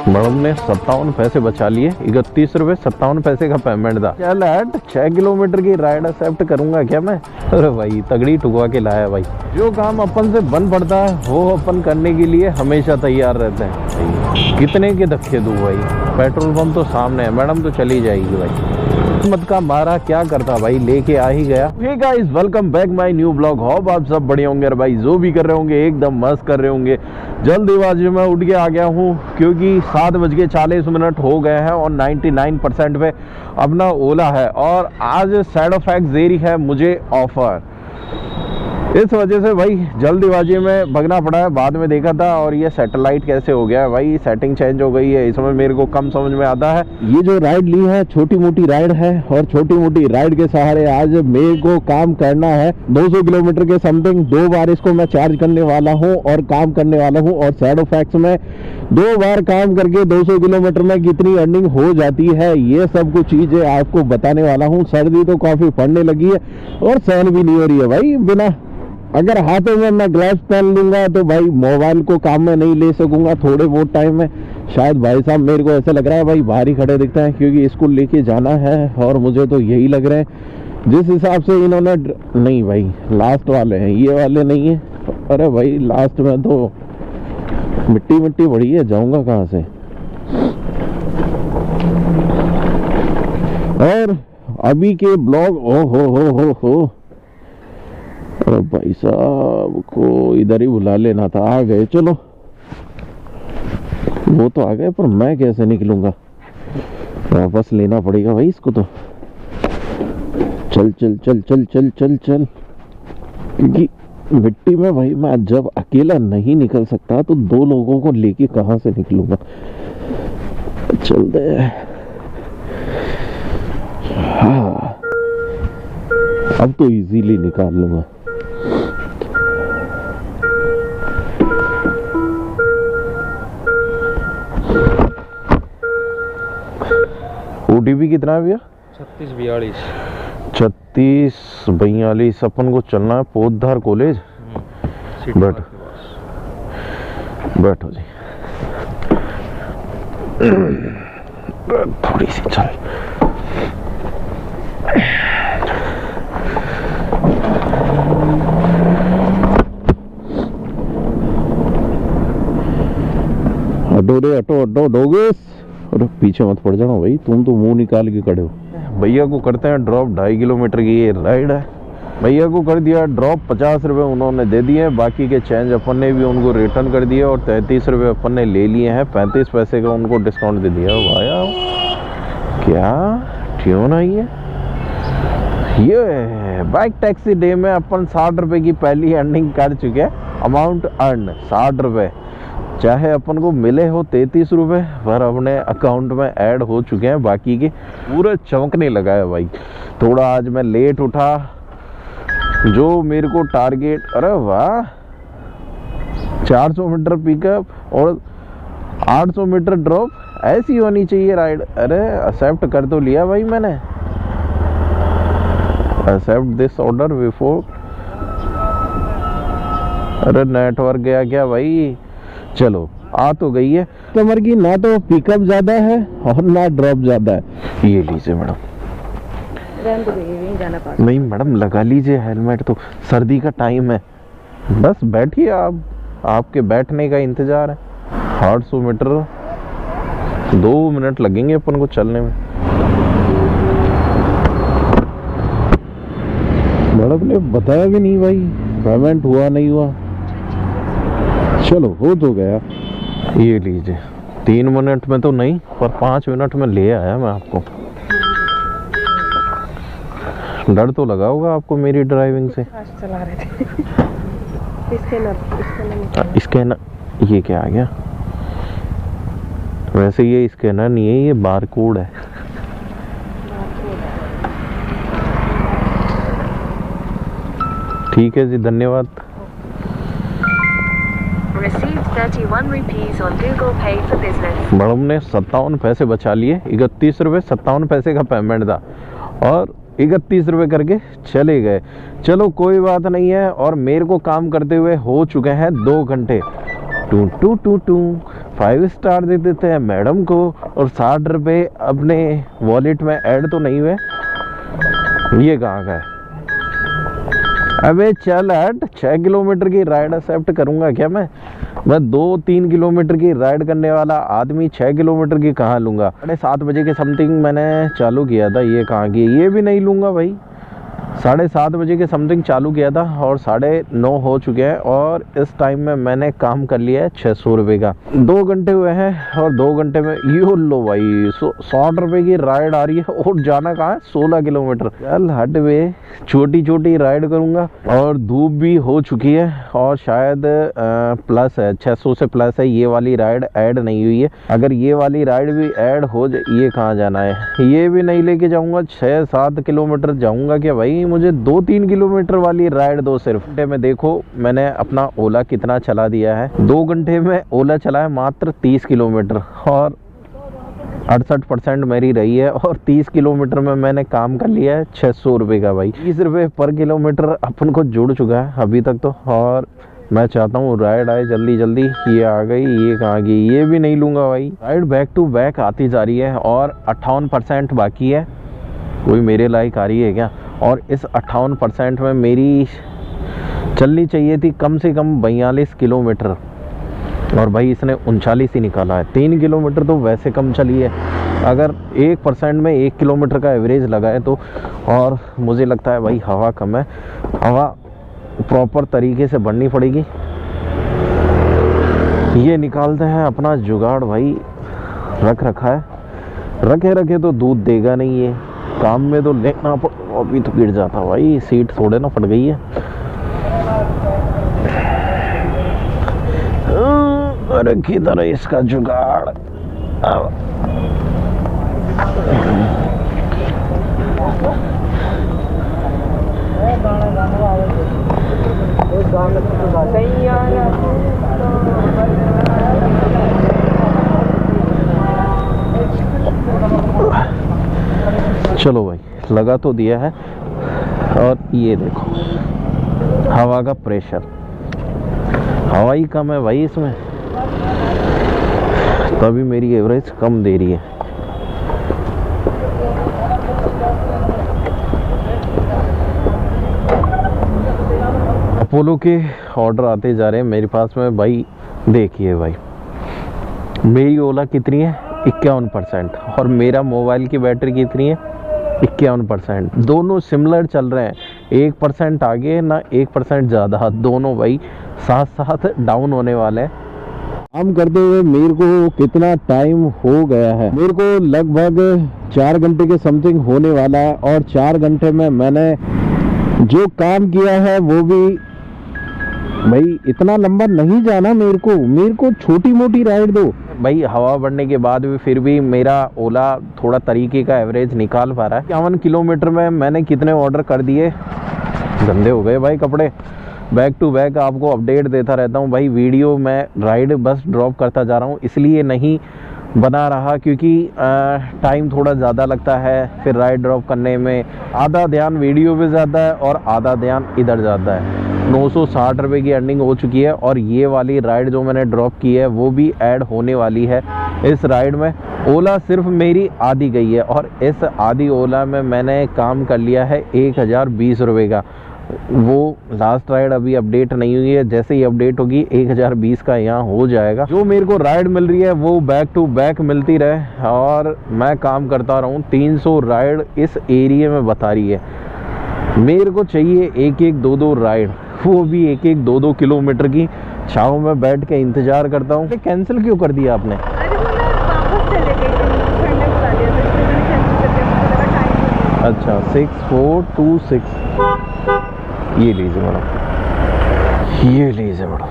Madam ने 57 पैसे बचा लिए। 31 रुपए 57 पैसे का पेमेंट था। चल हट, 6 किलोमीटर की राइड एक्सेप्ट करूंगा क्या मैं? अरे भाई तगड़ी ठुकवा के लाया भाई। जो काम अपन से बन पड़ता है वो अपन करने के लिए हमेशा तैयार रहते हैं। कितने के धक्के दूं भाई, पेट्रोल पंप तो सामने है, मैडम तो चली जाएगी भाई। मत का मारा क्या करता भाई, लेके आ ही गया। Hey guys, welcome back my new blog. होप आप सब बढ़िया होंगे भाई, जो भी कर रहे होंगे एकदम मस्त कर रहे होंगे। जल्दीबाजी में उठ के आ गया हूँ क्योंकि 7:40 हो गए हैं और 99% पे अपना ओला है और आज साइड इफेक्ट दे रही है मुझे ऑफर। इस वजह से भाई जल्दीबाजी में भगना पड़ा है। बाद में देखा था और ये सैटेलाइट कैसे हो गया है भाई, सेटिंग चेंज हो गई है, इसमें मेरे को कम समझ में आता है। ये जो राइड ली है छोटी मोटी राइड है और छोटी मोटी राइड के सहारे आज मेरे को काम करना है। 200 किलोमीटर के समथिंग 2 बार इसको मैं चार्ज करने वाला हूँ और काम करने वाला हूँ। और शैडो फैक्स में 2 बार काम करके 200 किलोमीटर में कितनी अर्निंग हो जाती है, ये सब कुछ चीजें आपको बताने वाला हूँ। सर्दी तो काफी पड़ने लगी है और सहन भी नहीं हो रही है भाई। बिना अगर हाथों में मैं ग्लव्स पहन लूंगा तो भाई मोबाइल को काम में नहीं ले सकूंगा थोड़े बहुत टाइम में। शायद भाई साहब मेरे को ऐसा लग रहा है भाई बाहर ही खड़े दिखते हैं क्योंकि स्कूल लेके जाना है और मुझे तो यही लग रहा है जिस हिसाब से इन्होंने। नहीं भाई लास्ट वाले हैं, ये वाले नहीं है। अरे भाई लास्ट में तो मिट्टी मिट्टी बड़ी है, जाऊंगा कहाँ से। और अभी के ब्लॉग ओ हो अरे भाई साहब को इधर ही बुला लेना था। आ गए, चलो वो तो आ गए पर मैं कैसे निकलूंगा, वापस लेना पड़ेगा भाई इसको तो। चल चल चल चल चल चल चल, क्योंकि मिट्टी में भाई मैं जब अकेला नहीं निकल सकता तो 2 लोगों को लेके कहां से निकलूंगा। चल दे। हाँ अब तो इजीली निकाल लूंगा। ओटीपी कितना है भैया? 3642 अपन को चलना है पोतधार कॉलेज। बैठो जी, थोड़ी सी चल। हटो डोगेस। अरे पीछे मत पड़ जाना भाई, तुम तो मुंह निकाल के खड़े हो। भैया को करते हैं ड्रॉप। 2.5 किलोमीटर की ये राइड है। भैया को कर दिया ड्रॉप, 50 रुपये उन्होंने दे दिए, बाकी के चेंज अपन ने भी उनको रिटर्न कर दिया और 33 रुपये अपन ने ले लिए हैं। 35 पैसे का उनको डिस्काउंट दे दिया। भाया क्या ट्यून आई है ये। बाइक टैक्सी डे में अपन 60 रुपये की पहली अर्निंग कर चुके हैं। अमाउंट अर्न 60 रुपये, चाहे अपन को मिले हो 33 रुपये पर अपने अकाउंट में ऐड हो चुके हैं। बाकी के पूरा चमकने लगा है भाई। थोड़ा आज मैं लेट उठा, जो मेरे को टारगेट, अरे वाह 400 मीटर पिकअप और 800 मीटर ड्रॉप, ऐसी होनी चाहिए राइड। अरे एक्सेप्ट कर तो लिया भाई मैंने। Accept this order before. अरे नेटवर्क गया क्या भाई? चलो आ तो गई है। कमर की ना तो पिकअप ज्यादा है और ना ड्रॉप ज्यादा है। ये लीजिए मैडम। नहीं मैडम लगा लीजिए हेलमेट, तो सर्दी का टाइम है। बस बैठिए आप, आपके बैठने का इंतजार है। 800 मीटर 2 मिनट लगेंगे अपन को चलने में। मैडम ने बताया भी नहीं भाई पेमेंट हुआ नहीं हुआ। चलो हो तो गया। ये लीजिए 3 मिनट में तो नहीं पर 5 मिनट में ले आया मैं आपको। डर तो लगा होगा आपको मेरी ड्राइविंग से। चला रहे थे। स्कैनर ये क्या आ गया? वैसे ये स्कैनर नहीं है, ये बार कोड है। ठीक है जी, धन्यवाद। मैडम ने 57 पैसे बचा लिए। 31 रुपये 57 पैसे का पेमेंट था और 31 रुपये करके चले गए। चलो कोई बात नहीं है। और मेरे को काम करते हुए हो चुके हैं 2 घंटे। Two two two two 5 star दे देते हैं मैडम को, और 60 रुपये अपने वॉलेट में ऐड तो नहीं हुए। ये कहाँ का है? अबे चल हट, 6 किलोमीटर की राइड एक्सेप्ट करूंगा क्या मैं 2-3 किलोमीटर की राइड करने वाला आदमी 6 किलोमीटर की कहाँ लूंगा? 7:30 बजे के समथिंग मैंने चालू किया था, ये कहाँ की? ये भी नहीं लूंगा भाई। 7:30 बजे के समथिंग चालू किया था और 9:30 हो चुके हैं, और इस टाइम में मैंने काम कर लिया है 600 रुपये का। 2 घंटे हुए हैं और 2 घंटे में यो लो भाई 60 रुपये की राइड आ रही है, और जाना कहाँ है? 16 किलोमीटर। चल हट वे, छोटी छोटी राइड करूंगा। और धूप भी हो चुकी है, और शायद प्लस है, 600 से प्लस है। ये वाली राइड ऐड नहीं हुई है। अगर ये वाली राइड भी ऐड हो जाए, ये कहाँ जाना है? ये भी नहीं लेके जाऊंगा। 6-7 किलोमीटर जाऊंगा क्या भाई? मुझे 2-3 किलोमीटर वाली राइड दो सिर्फ। घंटे में देखो मैंने अपना ओला कितना चला दिया है। 2 घंटे में ओला चला है मात्र 30 किलोमीटर, और 68% मेरी रही है, और 30 किलोमीटर में मैंने काम कर लिया है 600 रुपये का भाई। 30 रुपये पर किलोमीटर अपन को जुड़ चुका है अभी तक तो। और मैं चाहता हूँ राइड आए जल्दी जल्दी। ये आ गई, ये कहाँ गई? ये भी नहीं लूँगा भाई। राइड बैक टू बैक आती जा रही है, और 58% बाकी है। कोई मेरे लायक आ रही है क्या? और इस 58% में मेरी चलनी चाहिए थी कम से कम 42 किलोमीटर, और भाई इसने 39 ही निकाला है। 3 किलोमीटर तो वैसे कम चली है। अगर 1% में 1 किलोमीटर का एवरेज लगाए तो, और मुझे लगता है भाई हवा कम है, हवा प्रॉपर तरीके से बढ़नी पड़ेगी। ये निकालते हैं अपना जुगाड़ भाई। रख रखा है, रखे रखे तो दूध देगा नहीं ये, काम में तो लेना अभी तो गिर जाता भाई। सीट थोड़े ना फट गई है। अरे किधर है इसका जुगाड़? चलो भाई, लगा तो दिया है। और ये देखो हवा का प्रेशर, हवा ही कम है भाई इसमें, तभी मेरी एवरेज कम दे रही है। अपोलो के ऑर्डर आते जा रहे हैं मेरे पास में भाई। देखिए भाई, मेरी ओला कितनी है? 51%, और मेरा मोबाइल की बैटरी कितनी है? 51%। दोनों सिमिलर चल रहे हैं, 1% आगे ना 1% ज़्यादा, दोनों भाई साथ साथ डाउन होने वाले हैं। काम करते हुए मेरे को कितना टाइम हो गया है? मेरे को लगभग 4 घंटे के समथिंग होने वाला है, और 4 घंटे में मैंने जो काम किया है वो भी भाई इतना लंबा नहीं जाना। मेरे को छोटी मोटी राइड दो भाई। हवा बढ़ने के बाद भी फिर भी मेरा ओला थोड़ा तरीके का एवरेज निकाल पा रहा है। 51 किलोमीटर में मैंने कितने ऑर्डर कर दिए? गंदे हो गए भाई कपड़े। बैक टू बैक आपको अपडेट देता रहता हूँ भाई। वीडियो मैं राइड बस ड्रॉप करता जा रहा हूँ, इसलिए नहीं बना रहा क्योंकि टाइम थोड़ा ज़्यादा लगता है फिर राइड ड्रॉप करने में। आधा ध्यान वीडियो पे जाता है और आधा ध्यान इधर जाता है। 960 रुपये की अर्निंग हो चुकी है, और ये वाली राइड जो मैंने ड्रॉप की है वो भी ऐड होने वाली है। इस राइड में ओला सिर्फ मेरी आधी गई है, और इस आधी ओला में मैंने काम कर लिया है 1020 रुपये का। वो लास्ट राइड अभी अपडेट नहीं हुई है, जैसे ही अपडेट होगी 1020 का यहाँ हो जाएगा। जो मेरे को राइड मिल रही है वो बैक टू बैक मिलती रहे, और मैं काम करता रहूँ। 300 राइड इस एरिया में बता रही है। मेरे को चाहिए 1-1, 2-2 राइड, वो भी 1-1, 2-2 किलोमीटर की। छाँव में बैठ के इंतजार करता हूँ। कैंसिल क्यों कर दिया आपने? अच्छा 6426, ये लीजिए मैडम, ये लीजिए मैडम।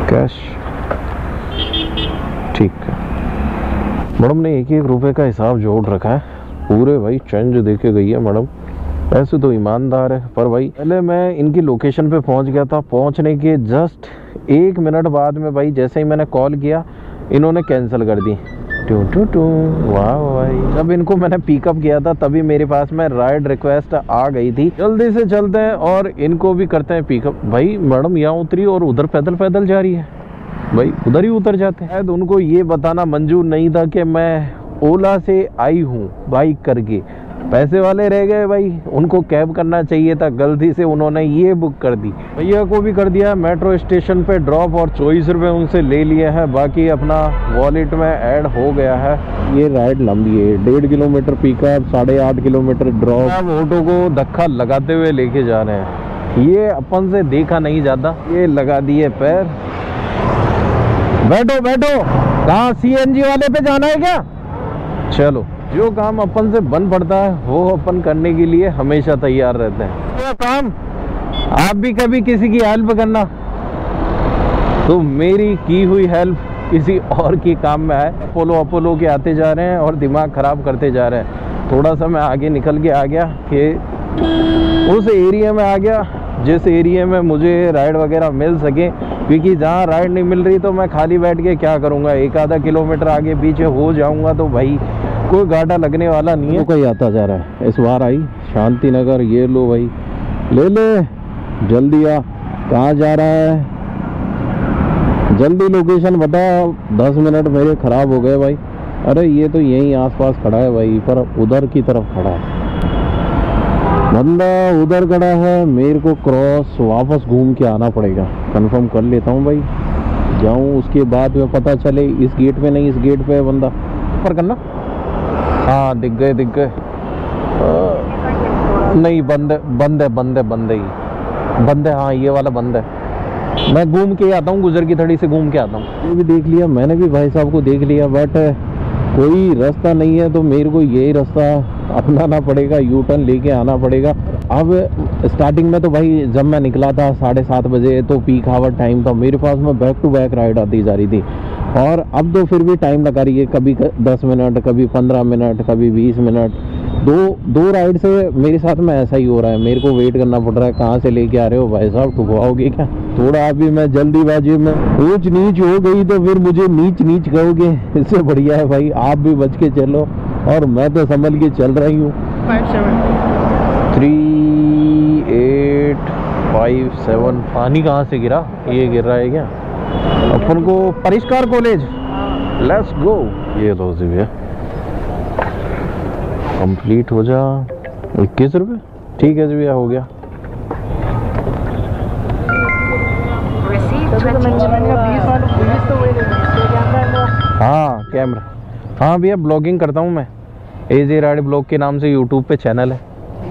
कैश ठीक है। मैडम ने 1-1 रुपए का हिसाब जोड़ रखा है पूरे भाई। चेंज देके गई है मैडम। ऐसे तो ईमानदार है, पर भाई पहले मैं इनकी लोकेशन पे पहुंच गया था। पहुंचने के जस्ट 1 मिनट बाद में भाई जैसे ही मैंने कॉल किया इन्होंने कैंसिल कर दी। To two to. वाह भाई, जब इनको मैंने पिकअप किया था तभी मेरे पास में राइड रिक्वेस्ट आ गई थी। जल्दी से चलते हैं और इनको भी करते हैं पिकअप। भाई मैडम यहाँ उतरी और उधर पैदल पैदल जा रही है। भाई उधर ही उतर जाते हैं। शायद उनको ये बताना मंजूर नहीं था कि मैं ओला से आई हूँ बाइक करके। पैसे वाले रह गए भाई, उनको कैब करना चाहिए था, गलती से उन्होंने ये बुक कर दी। भैया को भी कर दिया मेट्रो स्टेशन पे ड्रॉप और 24 रुपये उनसे ले लिए हैं, बाकी अपना वॉलेट में ऐड हो गया है। ये राइड लंबी है, 1.5 किलोमीटर पिकअप, 8.5 किलोमीटर ड्रॉप। अब ऑटो को धक्का लगाते हुए लेके जा रहे हैं। ये अपन से देखा नहीं जाता। ये लगा दिए पैर। बैठो बैठो। कहाँ CNG वाले पे जाना है क्या? चलो, जो काम अपन से बन पड़ता है वो अपन करने के लिए हमेशा तैयार रहते हैं। तो काम आप भी कभी किसी की हेल्प करना तो मेरी की हुई हेल्प किसी और की काम में आए। अपोलो के आते जा रहे हैं और दिमाग खराब करते जा रहे हैं। थोड़ा सा मैं आगे निकल के आ गया कि उस एरिया में आ गया जिस एरिया में मुझे राइड वगैरह मिल सके, क्योंकि जहाँ राइड नहीं मिल रही तो मैं खाली बैठ के क्या करूँगा। 1-आधा किलोमीटर आगे पीछे हो जाऊँगा तो भाई कोई गाड़ा लगने वाला नहीं है। तो कोई आता जा रहा है। इस बार आई शांति नगर। ये लो भाई, ले ले, जल्दी आ। कहाँ जा रहा है? जल्दी लोकेशन बता। 10 मिनट मेरे खराब हो गए भाई। अरे ये तो यहीं आसपास खड़ा है भाई, पर उधर की तरफ खड़ा है बंदा, उधर खड़ा है। मेरे को क्रॉस वापस घूम के आना पड़ेगा। कंफर्म कर लेता हूँ भाई, जाऊँ उसके बाद में पता चले इस गेट पे नहीं, इस गेट पे है बंदा। ऊपर करना। हाँ दिख गए दिख गए। नहीं बंद है बंद है। हाँ ये वाला बंद है। मैं घूम के आता हूँ, गुजर की थड़ी से घूम के आता हूँ। ये भी देख लिया मैंने भी, भाई साहब को देख लिया, बट कोई रास्ता नहीं है तो मेरे को यही रास्ता अपनाना पड़ेगा, यू टर्न लेके आना पड़ेगा। अब स्टार्टिंग में तो भाई जब मैं निकला था 7:30 बजे तो पीक आवर टाइम था, मेरे पास में बैक टू बैक राइड आती जा रही थी। और अब तो फिर भी टाइम लगा रही है, कभी 10 मिनट, कभी 15 मिनट, कभी 20 मिनट। दो राइड से मेरे साथ में ऐसा ही हो रहा है। मेरे को वेट करना पड़ रहा है। कहाँ से लेके आ रहे हो भाई साहब, ठुकवाओगे क्या? थोड़ा अभी मैं जल्दीबाजी में ऊंच नीच हो गई तो फिर मुझे नीच नीच कहोगे। इससे बढ़िया है भाई आप भी बच के चलो, और मैं तो संभल के चल रही हूँ। 3857। पानी कहाँ से गिरा? ये गिर रहा है क्या? अपन को परिष्कार कॉलेज। Let's go. ये लो जी भैया, कंप्लीट हो जा। 21 रुपये। ठीक है जी भैया, हो गया। हाँ कैमरा। हाँ भैया ब्लॉगिंग करता हूँ मैं, एजे राइड ब्लॉग के नाम से यूट्यूब पे चैनल है।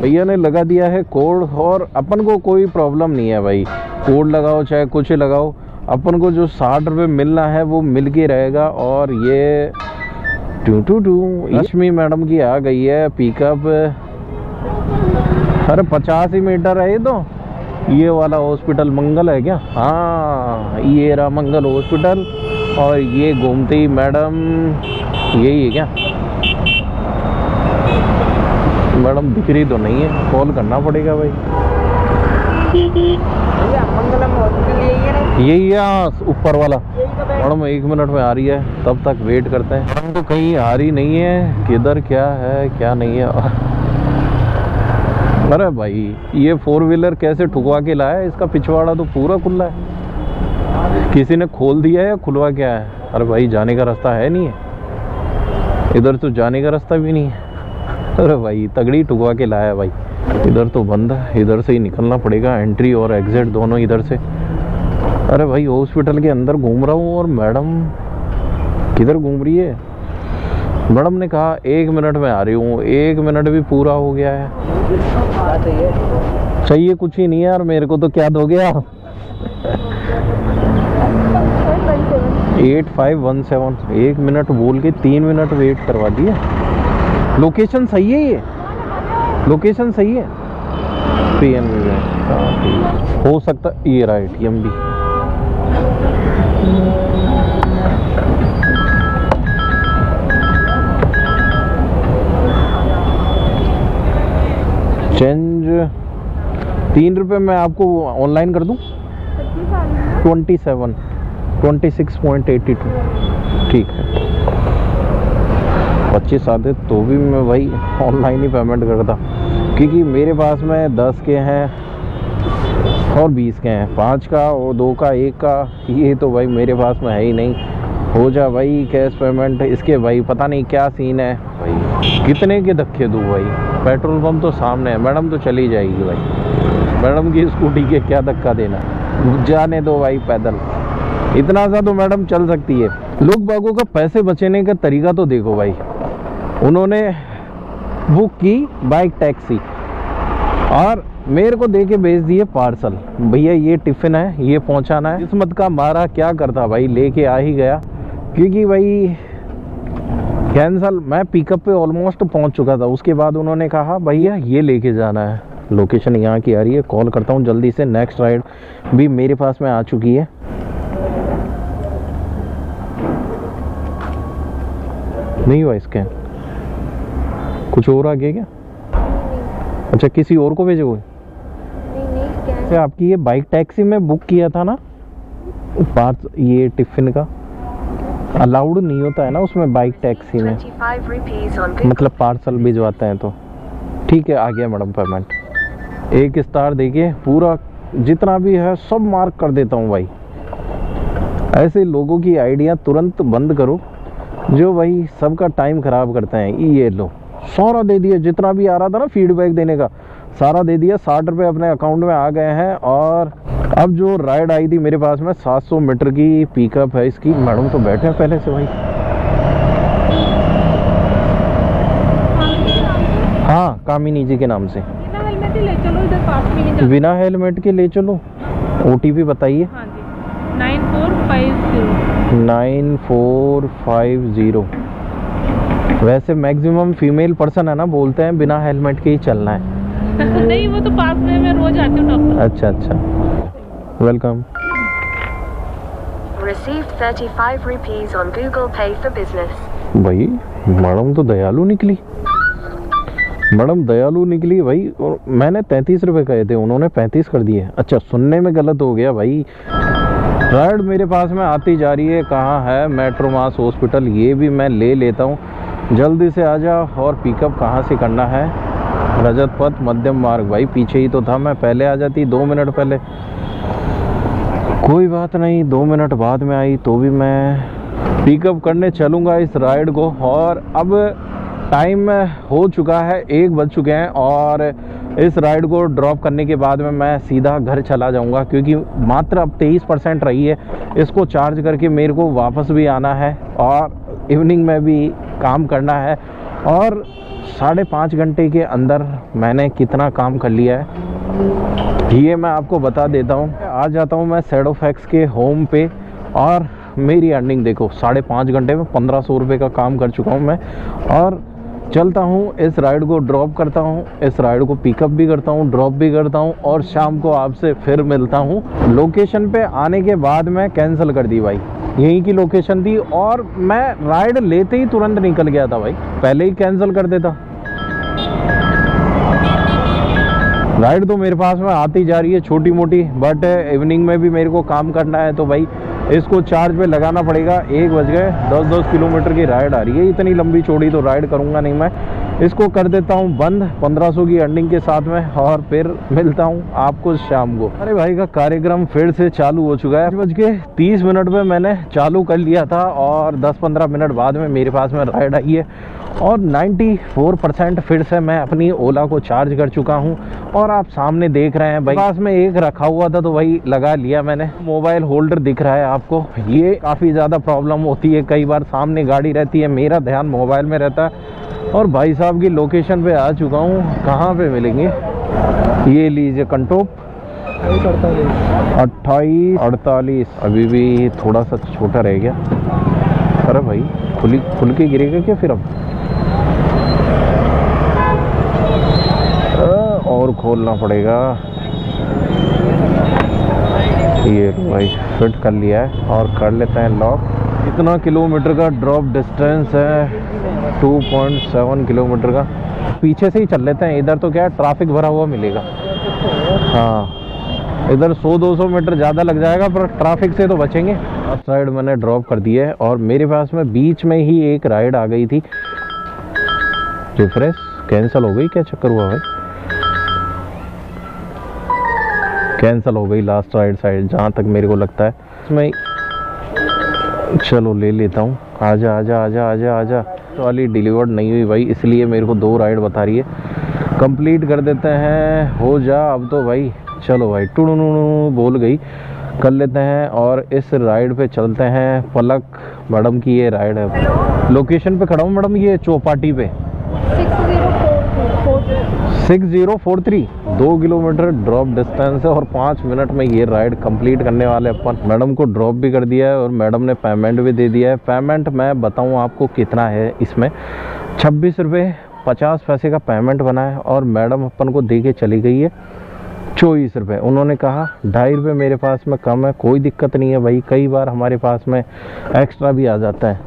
भैया ने लगा दिया है कोड, और अपन को कोई प्रॉब्लम नहीं है भाई। कोड लगाओ चाहे कुछ लगाओ, अपन को जो 60 रुपये मिलना है वो मिल के रहेगा। और ये लक्ष्मी मैडम की आ गई है पिकअप। अरे 85 मीटर है ये तो। ये वाला हॉस्पिटल मंगल है क्या? हाँ ये रहा मंगल हॉस्पिटल। और ये गोमती मैडम यही है क्या? मैडम दिख रही तो नहीं है, कॉल करना पड़ेगा भाई। यही है ऊपर वाला। मैडम 1 मिनट में आ रही है, तब तक वेट करते हैं। मैडम तो कहीं आ रही नहीं है, किधर क्या है क्या नहीं है। अरे भाई ये 4 व्हीलर कैसे ठुकवा के लाया है? इसका पिछवाड़ा तो पूरा खुला है। किसी ने खोल दिया है या खुलवा क्या है? अरे भाई जाने का रास्ता है नहीं है, इधर तो जाने का रास्ता भी नहीं है। अरे भाई तगड़ी ठुकवा के लाया है भाई। इधर तो बंद है, इधर से ही निकलना पड़ेगा। एंट्री और एग्जिट दोनों इधर से। अरे भाई हॉस्पिटल के अंदर घूम रहा हूँ और मैडम किधर घूम रही है? मैडम ने कहा 1 मिनट में आ रही हूँ। 1 मिनट भी पूरा हो गया है। चाहिए कुछ ही नहीं यार, मेरे को तो क्या हो गया। 8517। 1 मिनट बोल के 3 मिनट वेट करवा दिया। लोकेशन सही है, ये लोकेशन सही है। PNB में हो सकता ये रहा ATM भी। चेंज 3 रुपये मैं आपको ऑनलाइन कर दूं। 26.82 ठीक है। 25 आते तो भी मैं भाई ऑनलाइन ही पेमेंट करता, क्योंकि मेरे पास में 10 के हैं और 20 के हैं, 5 का और 2 का 1 का, ये तो भाई मेरे पास में है ही नहीं। हो जा भाई कैश पेमेंट। इसके भाई पता नहीं क्या सीन है भाई, कितने के धक्के दूँ भाई। पेट्रोल पंप तो सामने है, मैडम तो चली जाएगी भाई, मैडम की स्कूटी के क्या धक्का देना, जाने दो भाई पैदल, इतना सा तो मैडम चल सकती है। लोग बागों का पैसे बचाने का तरीका तो देखो भाई, उन्होंने बुक की बाइक टैक्सी और मेरे को दे के भेज दिए पार्सल, भैया ये टिफ़िन है, ये पहुंचाना है। किस्मत का मारा क्या करता भाई, लेके आ ही गया, क्योंकि भाई कैंसल, मैं पिकअप पे ऑलमोस्ट पहुंच चुका था। उसके बाद उन्होंने कहा भैया ये लेके जाना है, लोकेशन यहाँ की आ रही है, कॉल करता हूँ जल्दी से। नेक्स्ट राइड भी मेरे पास में आ चुकी है। नहीं हुआ स्कैन, कुछ और आ गया क्या? अच्छा किसी और को भेजोगे? नहीं, आपकी ये बाइक टैक्सी में बुक किया था ना, ये टिफिन का अलाउड नहीं होता है ना उसमें, बाइक टैक्सी में, मतलब पार्सल भिजवाते हैं तो। ठीक है, आ गया मैडम पेमेंट। 1 स्टार देखिए, पूरा जितना भी है सब मार्क कर देता हूँ भाई। ऐसे लोगों की आइडिया तुरंत बंद करो जो भाई सबका टाइम खराब करते हैं। ये लो, सारा दे दिया, जितना भी आ रहा था ना फीडबैक देने का सारा दे दिया। 60 रुपये अपने अकाउंट में आ गए हैं। और अब जो राइड आई थी मेरे पास में 700 मीटर की पिकअप है इसकी। मैडम तो बैठे हैं पहले से भाई। हाँ, कामिनी जी के नाम से। बिना हेलमेट के ले चलो। OTP बताइए। 9450। वैसे मैक्सिमम फीमेल पर्सन है ना, बोलते हैं बिना हेलमेट के ही चलना है। नहीं, वो तो पास में मैं रोज आती हूँ डॉक्टर। अच्छा अच्छा, welcome. Received 35 rupees on Google Pay for business. भाई मैडम तो दयालु निकली, मैडम दयालु निकली भाई। और मैंने 33 रुपये कहे थे, उन्होंने 35 कर दिए। अच्छा, सुनने में गलत हो गया भाई। राइड मेरे पास में आती जा रही है, कहाँ है मेट्रो मास हॉस्पिटल, ये भी मैं ले लेता हूँ। जल्दी से आ जा। और पिकअप कहाँ से करना है? रजत पथ मध्यम मार्ग। भाई पीछे ही तो था, मैं पहले आ जाती 2 मिनट पहले। कोई बात नहीं, 2 मिनट बाद में आई तो भी मैं पिकअप करने चलूँगा इस राइड को। और अब टाइम हो चुका है, 1 बज चुके हैं। और इस राइड को ड्रॉप करने के बाद में मैं सीधा घर चला जाऊंगा, क्योंकि मात्र अब 23% रही है। इसको चार्ज करके मेरे को वापस भी आना है और इवनिंग में भी काम करना है। और 5.5 घंटे के अंदर मैंने कितना काम कर लिया है ये मैं आपको बता देता हूँ। आ जाता हूँ मैं शैडोफैक्स के होम पे और मेरी अर्निंग देखो, 5.5 घंटे में 1500 रुपये का काम कर चुका हूँ मैं। और चलता हूँ, इस राइड को ड्रॉप करता हूँ, इस राइड को पिकअप भी करता हूँ, ड्रॉप भी करता हूँ और शाम को आपसे फिर मिलता हूँ। लोकेशन पे आने के बाद मैं कैंसिल कर दी भाई, यहीं की लोकेशन थी और मैं राइड लेते ही तुरंत निकल गया था भाई, पहले ही कैंसिल कर देता। राइड तो मेरे पास में आती जा रही है छोटी मोटी, बट इवनिंग में भी मेरे को काम करना है तो भाई इसको चार्ज पे लगाना पड़ेगा। 1 बज गए, 10-10 किलोमीटर की राइड आ रही है, इतनी लंबी चौड़ी तो राइड करूंगा नहीं मैं। इसको कर देता हूँ बंद 1500 की अर्निंग के साथ में और फिर मिलता हूँ आपको शाम को। अरे भाई का कार्यक्रम फिर से चालू हो चुका है। 5:30 पे मैंने चालू कर लिया था और 10-15 मिनट बाद में मेरे पास में राइड आई है और 94% फिर से मैं अपनी ओला को चार्ज कर चुका हूँ। और आप सामने देख रहे हैं भाई, पास में एक रखा हुआ था तो भाई लगा लिया मैंने। मोबाइल होल्डर दिख रहा है आपको, ये काफ़ी ज़्यादा प्रॉब्लम होती है, कई बार सामने गाड़ी रहती है, मेरा ध्यान मोबाइल में रहता है। और भाई साहब की लोकेशन पे आ चुका हूँ, कहाँ पे मिलेंगे ये लीजिए कंटोप 28-48। अभी भी थोड़ा सा छोटा रह गया। अरे भाई खुल के गिरेगा क्या फिर? अब और खोलना पड़ेगा। ये भाई फिट कर लिया है और कर लेते हैं लॉक। इतना किलोमीटर का ड्रॉप डिस्टेंस है, 2.7 किलोमीटर का। पीछे से ही चल लेते हैं, इधर तो क्या है ट्रैफिक भरा हुआ मिलेगा। हाँ, इधर 100-200 मीटर ज़्यादा लग जाएगा पर ट्रैफिक से तो बचेंगे। साइड मैंने ड्रॉप कर दिया है और मेरे पास में बीच में ही एक राइड आ गई थी रिफ्रेश कैंसिल हो गई, क्या चक्कर हुआ भाई? कैंसिल हो गई लास्ट राइड साइड जहाँ तक मेरे को लगता है इसमें। चलो ले लेता हूँ। आजा आजा आजा आजा आजा। तो वाली डिलीवर्ड नहीं हुई भाई, इसलिए मेरे को 2 राइड बता रही है। कंप्लीट कर देते हैं, हो जा अब तो भाई। चलो भाई टुडू बोल गई, कर लेते हैं और इस राइड पे चलते हैं। पलक मैडम की ये राइड है। लोकेशन पे खड़ा हूँ मैडम, ये चौपाटी पे 6043 2 किलोमीटर ड्रॉप डिस्टेंस है और 5 मिनट में ये राइड कंप्लीट करने वाले अपन। मैडम को ड्रॉप भी कर दिया है और मैडम ने पेमेंट भी दे दिया है। पेमेंट मैं बताऊं आपको कितना है, इसमें 26 रुपये 50 पैसे का पेमेंट बना है और मैडम अपन को दे के चली गई है 24 रुपये। उन्होंने कहा 2.5 रुपये मेरे पास में कम है, कोई दिक्कत नहीं है भाई, कई बार हमारे पास में एक्स्ट्रा भी आ जाता है।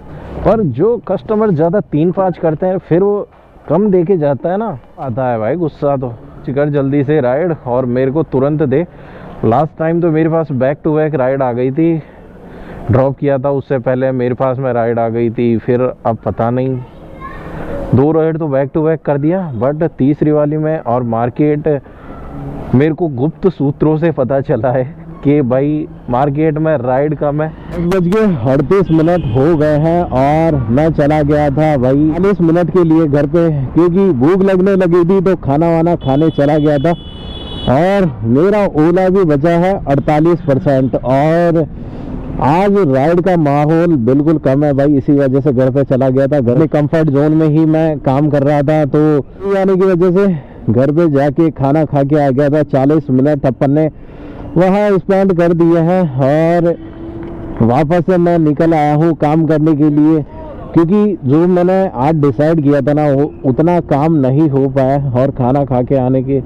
पर जो कस्टमर ज़्यादा 3-5 करते हैं फिर वो कम दे के जाता है ना, आता है भाई गुस्सा। तो चिकर जल्दी से राइड और मेरे को तुरंत दे। लास्ट टाइम तो मेरे पास बैक टू बैक राइड आ गई थी, ड्रॉप किया था उससे पहले मेरे पास में राइड आ गई थी, फिर अब पता नहीं 2 राइड तो बैक टू बैक कर दिया। बट तीसरी वाली में और मार्केट मेरे को गुप्त सूत्रों से पता चला है कि भाई मार्केट में राइड कम है। 10:38 हो गए हैं और मैं चला गया था भाई 40 मिनट के लिए घर पे, क्योंकि भूख लगने लगी थी तो खाना वाना खाने चला गया था। और मेरा ओला भी बचा है 48% और आज राइड का माहौल बिल्कुल कम है भाई, इसी वजह से घर पे चला गया था। घर में कंफर्ट जोन में ही मैं काम कर रहा था तो आने की वजह से घर पे जाके खाना खा के आ गया था। 40 मिनट अपन ने वहाँ स्पेंड कर दिए हैं और वापस से मैं निकल आया हूँ काम करने के लिए, क्योंकि जो मैंने आज डिसाइड किया था ना वो उतना काम नहीं हो पाया। और खाना खा के आने के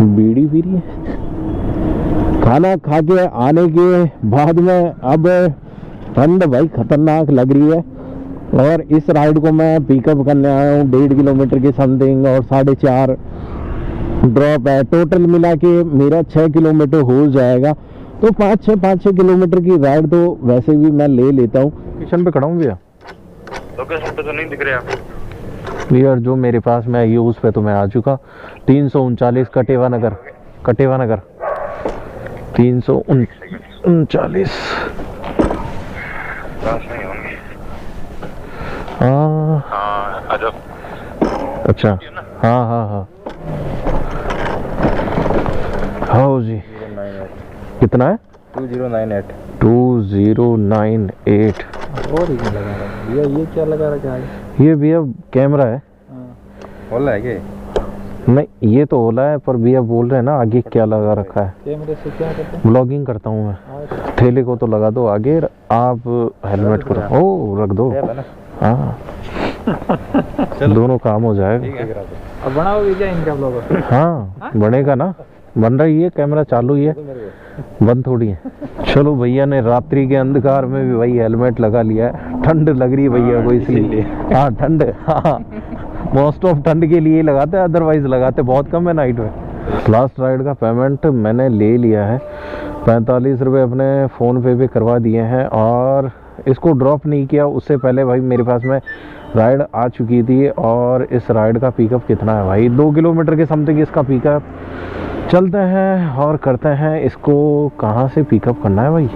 बीड़ी पी रही है, खाना खा के आने के बाद में अब ठंड भाई खतरनाक लग रही है। और इस राइड को मैं पिकअप करने आया हूँ 1.5 किलोमीटर की समथिंग और 4.5 ड्रॉप है। टोटल मिला के मेरा 6 किलोमीटर हो जाएगा, तो 5-6 किलोमीटर की राइड तो वैसे भी मैं ले लेता हूँ। लोकेशन पे खड़ा हूँ भैया, लोकेशन पे तो नहीं दिख रहे आप भैया, जो मेरे पास में आई उस पे तो मैं आ चुका। 339 कटेवा नगर 339। नहीं होंगे। हाँ अच्छा, हाँ हाँ जी। कितना है? 2098। 2098। और ये लगा रहा है भैया, ये क्या लगा रखा है? ये भैया कैमरा है। ओला है क्या? नहीं ये तो ओला है, पर भैया बोल रहे हैं ना आगे क्या लगा रखा है। कैमरे से क्या करते हैं? ब्लॉगिंग करता हूँ मैं। ठेले को तो लगा दो आगे, आप हेलमेट को रख दो। हाँ दोनों काम हो जाएगा। अब बनाओगे क्या इनका ब्लॉग? हाँ बनेगा ना, बन रही है, कैमरा चालू ही है, बंद थोड़ी है। चलो भैया ने रात्रि के अंधकार में भी भाई हेलमेट लगा लिया है। ठंड लग रही है भैया को इसलिए। हाँ ठंड, हाँ मोस्ट ऑफ ठंड के लिए लगाते हैं, अदरवाइज लगाते बहुत कम है नाइट में। लास्ट राइड का पेमेंट मैंने ले लिया है, 45 रुपये अपने फ़ोन पे भी करवा दिए हैं और इसको ड्रॉप नहीं किया उससे पहले भाई मेरे पास में राइड आ चुकी थी। और इस राइड का पिकअप कितना है भाई? 2 किलोमीटर के समथिंग इसका पिकअप। चलते हैं और करते हैं इसको। कहाँ से पिकअप करना है भाई?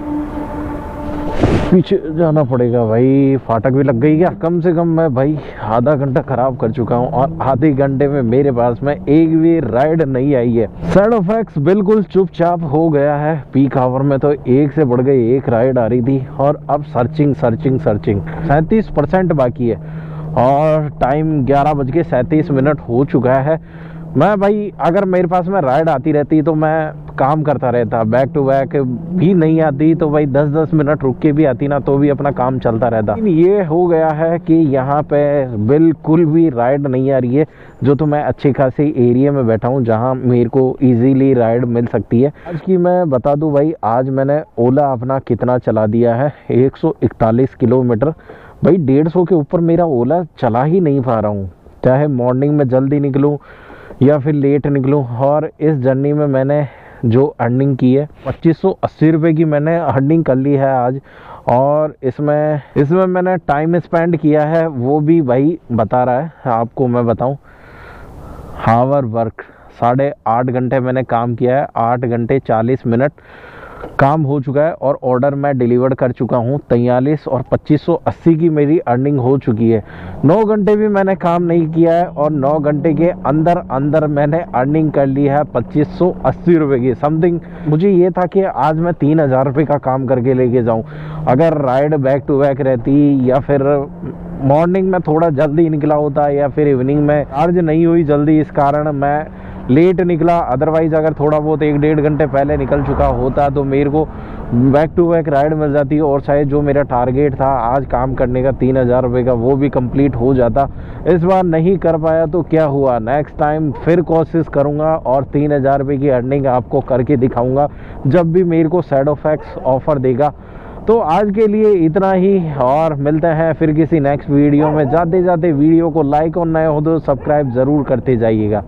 पीछे जाना पड़ेगा भाई। फाटक भी लग गई क्या? कम से कम मैं भाई आधा घंटा खराब कर चुका हूँ और आधे घंटे में मेरे पास में एक भी राइड नहीं आई है। साइड इफेक्ट्स बिल्कुल चुपचाप हो गया है। पीक आवर में तो एक से बढ़ गई एक राइड आ रही थी और अब सर्चिंग 37% बाकी है और टाइम 11:37 हो चुका है। मैं भाई अगर मेरे पास में राइड आती रहती तो मैं काम करता रहता, बैक टू बैक भी नहीं आती तो भाई 10-10 मिनट रुक के भी आती ना तो भी अपना काम चलता रहता। ये हो गया है कि यहाँ पे बिल्कुल भी राइड नहीं आ रही है, जो तो मैं अच्छे खासे एरिया में बैठा हूँ जहाँ मेरे को इजीली राइड मिल सकती है। आज की मैं बता दूँ भाई, आज मैंने ओला अपना कितना चला दिया है, 141 किलोमीटर। भाई 150 के ऊपर मेरा ओला चला ही नहीं पा रहा हूँ, चाहे मॉर्निंग में जल्दी निकलूँ या फिर लेट निकलूँ। और इस जर्नी में मैंने जो अर्निंग की है 2580 रुपये की मैंने अर्निंग कर ली है आज। और इसमें मैंने टाइम स्पेंड किया है वो भी भाई बता रहा है आपको, मैं बताऊं हावर वर्क 8.5 घंटे मैंने काम किया है, 8 घंटे 40 मिनट काम हो चुका है और ऑर्डर मैं डिलीवर कर चुका हूँ 43 और 2580 की मेरी अर्निंग हो चुकी है। 9 घंटे भी मैंने काम नहीं किया है और 9 घंटे के अंदर मैंने अर्निंग कर ली है 2580 रुपये की समथिंग। मुझे ये था कि आज मैं 3000 रुपये का काम करके लेके जाऊँ। अगर राइड बैक टू बैक रहती या फिर मॉर्निंग में थोड़ा जल्दी निकला होता या फिर इवनिंग में चार्ज नहीं हुई जल्दी, इस कारण मैं लेट निकला। अदरवाइज अगर थोड़ा बहुत 1-1.5 घंटे पहले निकल चुका होता तो मेरे को बैक टू बैक राइड मिल जाती और शायद जो मेरा टारगेट था आज काम करने का 3000 रुपये का वो भी कंप्लीट हो जाता। इस बार नहीं कर पाया तो क्या हुआ, नेक्स्ट टाइम फिर कोशिश करूँगा और 3000 रुपये की अर्निंग आपको करके दिखाऊँगा जब भी मेरे को शैडोफैक्स ऑफर देगा। तो आज के लिए इतना ही और मिलते हैं फिर किसी नेक्स्ट वीडियो में। जाते जाते वीडियो को लाइक और नए हो तो सब्सक्राइब ज़रूर करते जाइएगा।